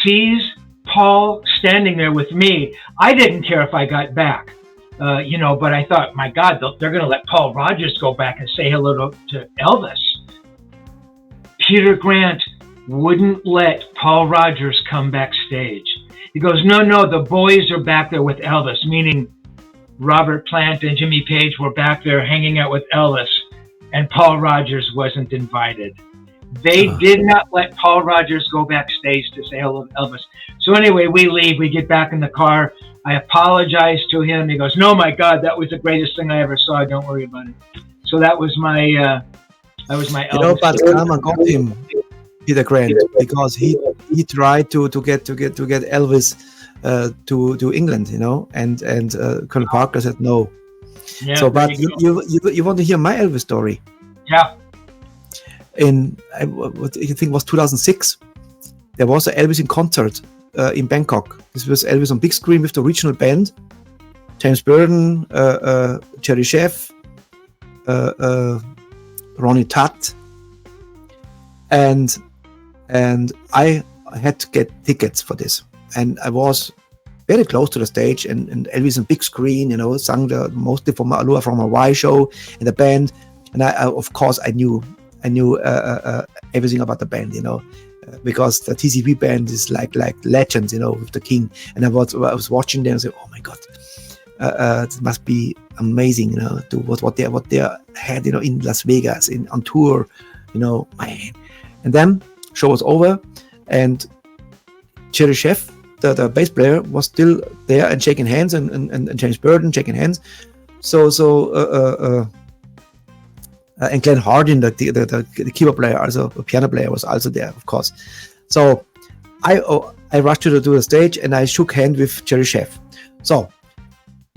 sees Paul standing there with me. I didn't care if I got back, but I thought, my God, they're going to let Paul Rogers go back and say hello to Elvis. Peter Grant wouldn't let Paul Rogers come backstage. He goes, no, the boys are back there with Elvis, meaning Robert Plant and Jimmy Page were back there hanging out with Elvis, and Paul Rogers wasn't invited. They did not let Paul Rogers go backstage to say hello to Elvis. So anyway, we leave. We get back in the car. I apologize to him. He goes, no, my God, that was the greatest thing I ever saw. Don't worry about it. So that was my Elvis. But karma got him, Peter Grant, because he tried to get Elvis to England, and Colonel Parker said no. Yeah, so, but you want to hear my Elvis story? Yeah. What you think was 2006? There was an Elvis in concert in Bangkok. This was Elvis on big screen with the original band, James Burton, Jerry Sheff, Ronnie Tutt, and I had to get tickets for this, and I was very close to the stage, and Elvis on big screen, sang mostly from a Y show in the band, and I of course I knew everything about the band, because the TCP band is like legends, with the King, and I was watching them and said, oh my God, it must be amazing, to what they had, in Las Vegas, on tour, man. And then show was over, and Jerry Sheff, the bass player, was still there and shaking hands, and James Burton shaking hands. And Glenn Hardin, the keyboard player, also a piano player, was also there, of course. So I rushed to the stage and I shook hands with Jerry Sheff. So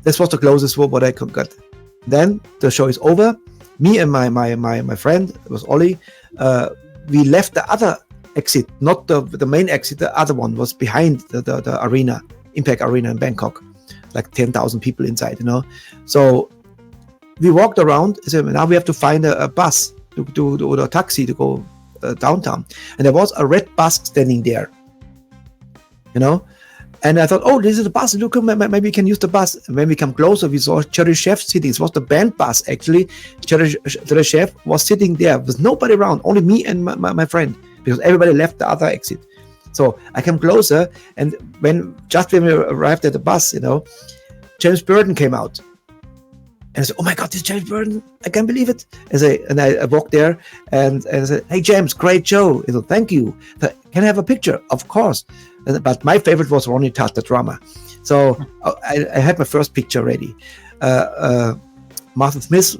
this was the closest what I could get. Then the show is over. Me and my friend, it was Ollie, we left the other exit, not the main exit. The other one was behind the arena, Impact Arena in Bangkok, like 10,000 people inside, So we walked around. So now we have to find a bus or a taxi to go downtown, and there was a red bus standing there, And I thought, oh, this is the bus. Look, maybe we can use the bus. And when we come closer, we saw Jerry Sheff sitting. It was the band bus, actually. Jerry Sheff was sitting there. There was nobody around, only me and my friend, because everybody left the other exit. So I came closer, and when we arrived at the bus, James Burton came out. And I said, oh my God, this is James Burton. I can't believe it. And I walked there and I said, hey, James, great show. He said, thank you. Can I have a picture? Of course. But my favorite was Ronnie Tutt, the drummer. So I had my first picture ready. Martha Smith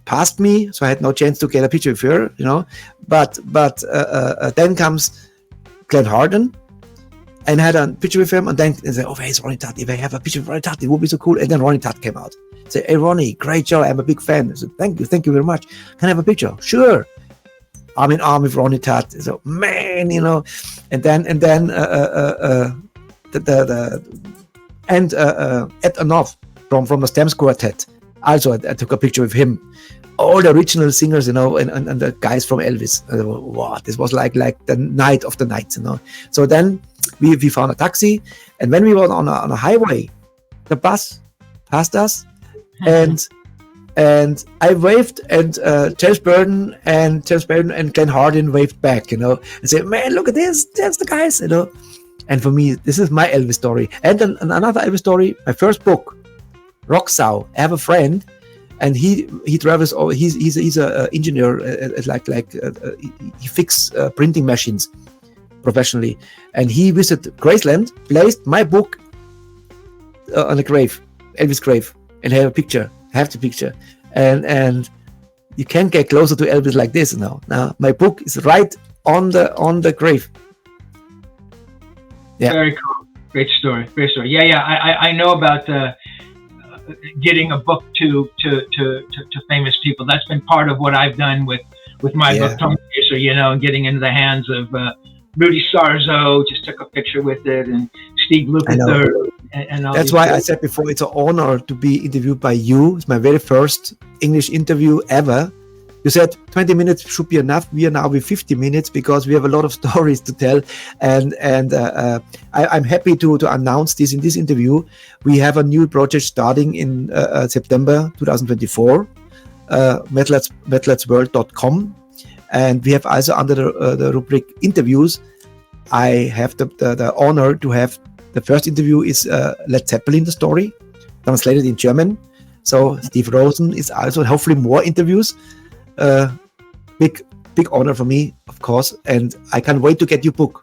passed me, so I had no chance to get a picture with her, But then comes Glenn Hardin, and I had a picture with him, and then I said, oh, where's Ronnie Tutt? If I have a picture with Ronnie Tutt, it would be so cool. And then Ronnie Tutt came out. I said, hey, Ronnie, great show. I'm a big fan. I said, thank you very much. Can I have a picture? Sure. Arm in arm with Ronnie Tutt. So, man, and then Ed Enough from the Stems Quartet. Also, I took a picture with him. All the original singers, and the guys from Elvis. Wow, this was like the night of the nights, So then we found a taxi, and when we were on a highway, the bus passed us, and I waved, and James Burton and Glenn Hardin waved back, and said, man, look at this, that's the guys, And for me, this is my Elvis story. And another Elvis story, my first book, Rock Sau. I have a friend, and he travels. He's an engineer, he fixes printing machines professionally, and he visited Graceland, placed my book on a grave, Elvis' grave, and have the picture, and you can't get closer to Elvis like this now. Now my book is right on the grave. Yeah. Very cool. Great story. Yeah. I know about getting a book to famous people. That's been part of what I've done with my book, Tone Chaser, and getting into the hands of Rudy Sarzo. Just took a picture with it, and Steve I know. Lukather, and all That's these why I guys. said before, it's an honor to be interviewed by you. It's my very first English interview ever. You said 20 minutes should be enough. We are now with 50 minutes because we have a lot of stories to tell. And I'm happy to announce this in this interview. We have a new project starting in September 2024, metalheadsworld.com. And we have also under the rubric interviews, I have the honor to have the first interview is Led Zeppelin, the story, translated in German. So Steve Rosen is also hopefully more interviews. Big honor for me, of course, and I can't wait to get your book.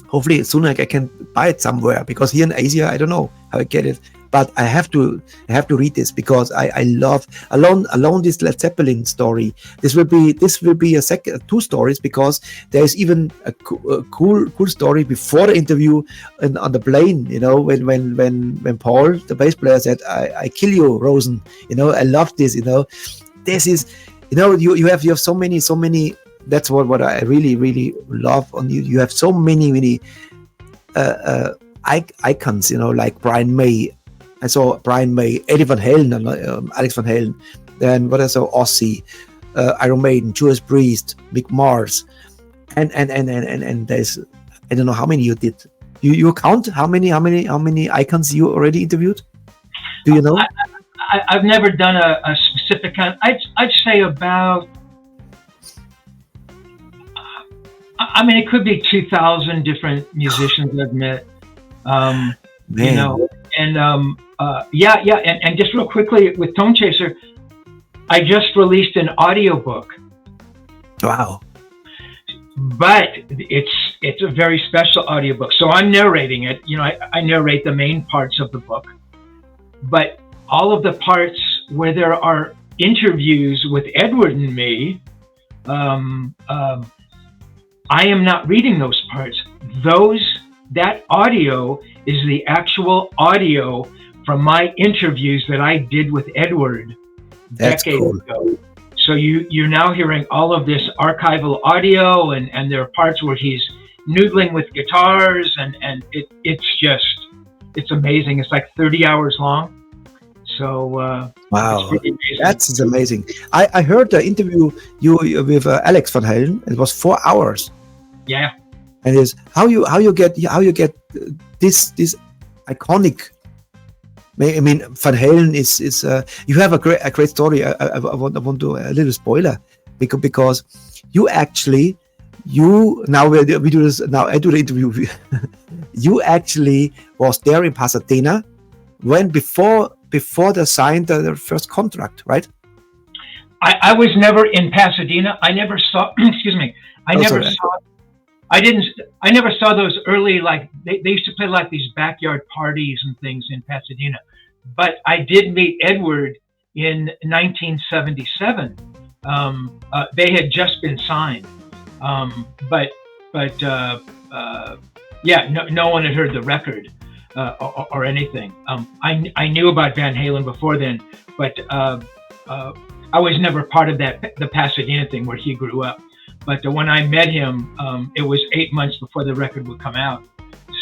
Hopefully soon I can buy it somewhere, because here in Asia I don't know how I get it, but I have to read this because I love alone this Led Zeppelin story. This will be two stories, because there is even a cool story before the interview and on the plane. You know, when Paul, the bass player, said, "I kill you, Rosen." You know, I love this. You know, this is, you know, you have so many. That's what I really love on you. You have so many icons, you know, like Brian May. I saw Brian May, Eddie Van Halen, Alex Van Halen. Then what I saw, Ozzy, Iron Maiden, Judas Priest, Mick Mars, and there's, I don't know how many you did. You count how many icons you already interviewed? Do you know? I've never done a specific count. I'd say about. I mean, it could be 2,000 different musicians I've met. You know, and and just real quickly with Tone Chaser, I just released an audiobook. Wow. But it's a very special audiobook. So I'm narrating it. You know, I narrate the main parts of the book, but all of the parts where there are interviews with Edward and me, I am not reading those parts. That audio is the actual audio from my interviews that I did with Edward decades ago. So you're now hearing all of this archival audio, and there are parts where he's noodling with guitars, and it's amazing. It's like 30 hours long. So wow, that's amazing. I heard the interview you with Alex Van Halen. It was 4 hours. Yeah. And it's how you get this iconic. I mean, Van Halen is you have a great story. I want to a little spoiler, because you now we do this now. I do the interview. You actually was there in Pasadena when before they signed the first contract, right? I was never in Pasadena. I never saw. Excuse me. I never saw those early, like they used to play like these backyard parties and things in Pasadena. But I did meet Edward in 1977. They had just been signed, but no one had heard the record or anything. I knew about Van Halen before then, but I was never part of the Pasadena thing where he grew up. But when I met him, it was 8 months before the record would come out.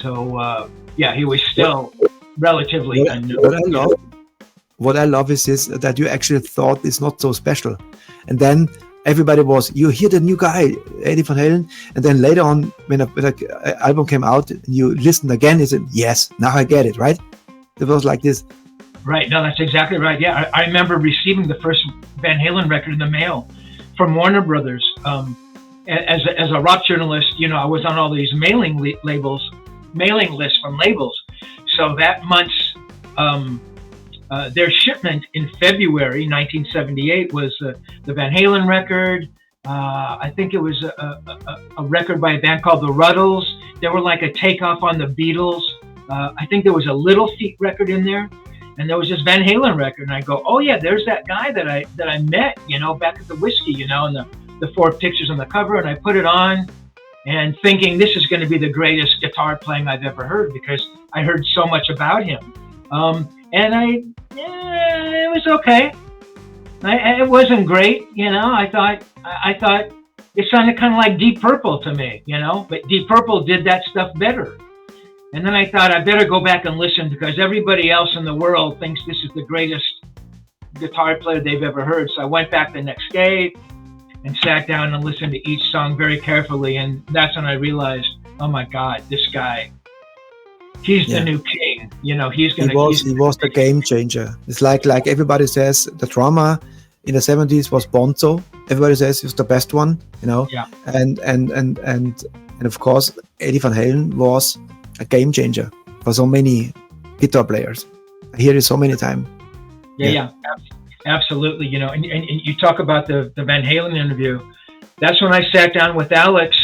So he was still relatively unknown. What I love is that you actually thought it's not so special, and then everybody was, you hear the new guy Eddie Van Halen, and then later on when the album came out and you listened again, you said, yes, now I get it, right? It was like this. Right. No, that's exactly right. Yeah, I remember receiving the first Van Halen record in the mail from Warner Brothers. As a rock journalist, you know, I was on all these mailing lists from labels. So that month's their shipment in February 1978 was the Van Halen record. I think it was a record by a band called the Ruddles. They were like a takeoff on the Beatles. I think there was a Little Feat record in there, and there was this Van Halen record. And I go, oh yeah, there's that guy that I met, you know, back at the Whiskey, you know, and the 4 pictures on the cover. And I put it on, and thinking this is going to be the greatest guitar playing I've ever heard, because I heard so much about him. And it was okay. It wasn't great, you know. I thought it sounded kind of like Deep Purple to me, you know. But Deep Purple did that stuff better. And then I thought I better go back and listen because everybody else in the world thinks this is the greatest guitar player they've ever heard. So I went back the next day and sat down and listened to each song very carefully. And that's when I realized, oh my God, this guy, he's the new king. You know, he was the game changer. It's like everybody says the drummer in the 70s was Bonzo. Everybody says he was the best one, you know. Yeah. And of course Eddie Van Halen was a game changer for so many guitar players. I hear it so many times. Yeah, absolutely. You know, and you talk about the Van Halen interview. That's when I sat down with Alex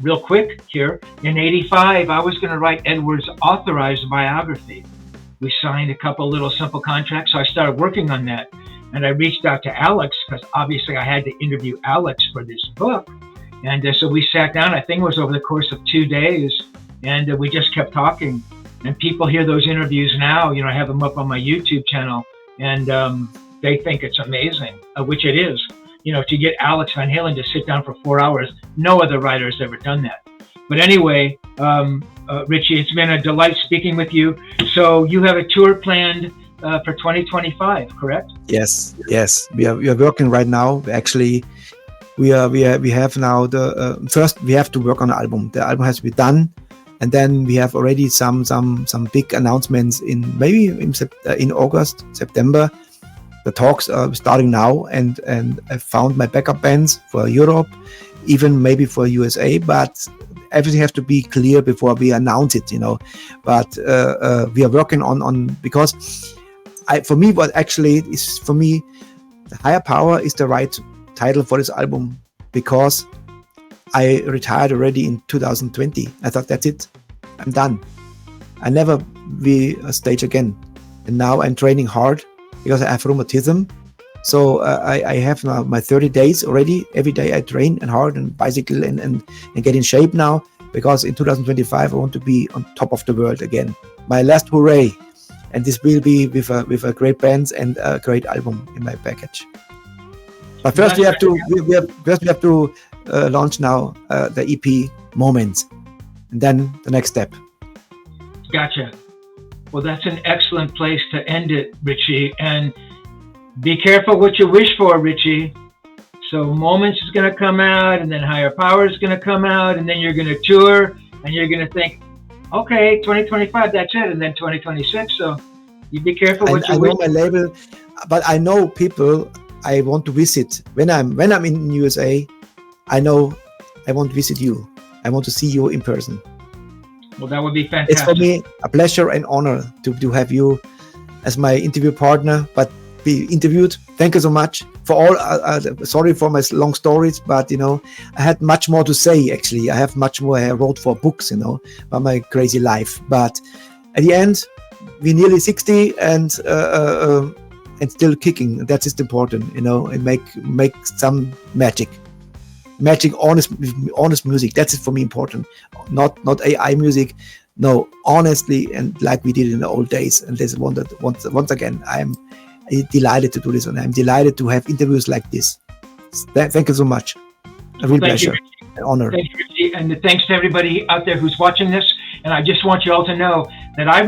real quick here. In 85, I was going to write Edward's authorized biography. We signed a couple little simple contracts. So I started working on that. And I reached out to Alex because obviously I had to interview Alex for this book. And so we sat down, I think it was over the course of 2 days. And we just kept talking. And people hear those interviews now. You know, I have them up on my YouTube channel. And they think it's amazing, which it is. You know, to get Alex Van Halen to sit down for 4 hours, no other writer has ever done that. But anyway, Ritchie, it's been a delight speaking with you. So you have a tour planned for 2025, correct? Yes. We are working right now. Actually, we have now the first we have to work on the album. The album has to be done, and then we have already some big announcements in August, September. The talks are starting now, and I found my backup bands for Europe, even maybe for USA, but everything has to be clear before we announce it, you know. But we are working on because the Higher Power is the right title for this album, because I retired already in 2020. I thought, that's it, I'm done. I never be a stage again, and now I'm training hard because I have rheumatism. So I have now my 30 days already. Every day I train and hard and bicycle and get in shape now, because in 2025 I want to be on top of the world again. My last hooray, and this will be with a great bands and a great album in my package. But first we have to launch now the EP Moments, and then the next step. Gotcha. Well, that's an excellent place to end it, Ritchie. And be careful what you wish for, Ritchie. So Moments is going to come out, and then Higher Power is going to come out, and then you're going to tour, and you're going to think, okay, 2025, that's it, and then 2026. So you be careful what you wish. I know my label, but I know people I want to visit. When I'm in USA, I know I want to visit you. I want to see you in person. Well, that would be fantastic. It's for me a pleasure and honor to have you as my interview partner, but be interviewed. Thank you so much for all. Sorry for my long stories, but you know, I had much more to say. Actually, I have much more. I wrote 4 books, you know, about my crazy life. But at the end, we're nearly 60 and still kicking. That is important, you know, and make some magic, honest music. That's for me important. Not AI music. No, honestly, and like we did in the old days. And this once again, I'm delighted to do this, and I'm delighted to have interviews like this. Thank you so much. A real pleasure, an honor. Thank you, Ritchie, and thanks to everybody out there who's watching this. And I just want you all to know that I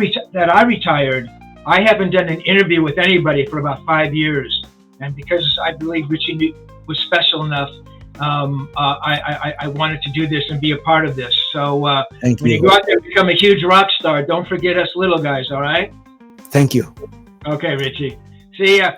retired. I haven't done an interview with anybody for about 5 years, and because I believe Ritchie Newton was special enough, I wanted to do this and be a part of this. So when you go out there and become a huge rock star, don't forget us little guys. All right? Thank you. Okay, Ritchie. See ya.